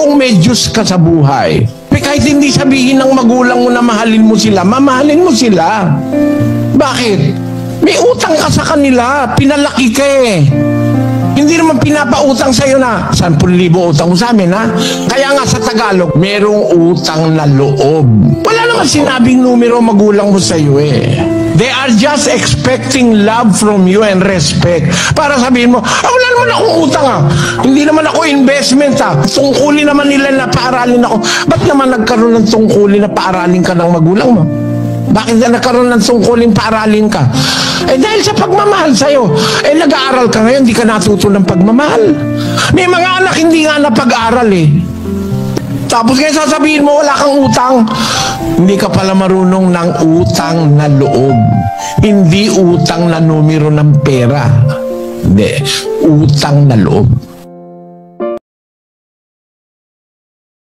kung may Diyos ka sa buhay, kahit hindi sabihin ng magulang mo na mahalin mo sila, mamahalin mo sila. Bakit? May utang ka sa kanila, pinalaki ka eh. Hindi naman pinapautang sa'yo na 10,000 utang mo sa amin, ha? Kaya nga sa Tagalog, merong utang na loob. Wala naman sinabing numero magulang mo sa'yo eh. They are just expecting love from you and respect. Para sabihin mo, wala naman akong utang ah. Hindi naman ako investment ah. Tungkulin naman nila na paaralin ako. Ba't naman nagkaroon ng tungkulin na paaralin ka ng magulang mo? Bakit na nagkaroon ng tungkulin paaralin ka? Dahil sa pagmamahal sa'yo. Nag-aaral ka ngayon, hindi ka natuto ng pagmamahal. May mga anak hindi nga napag-aaral eh. Tapos ngayon sasabihin mo, wala kang utang. Hindi ka pala marunong ng utang na loob. Hindi utang na numero ng pera. Hindi, utang na loob.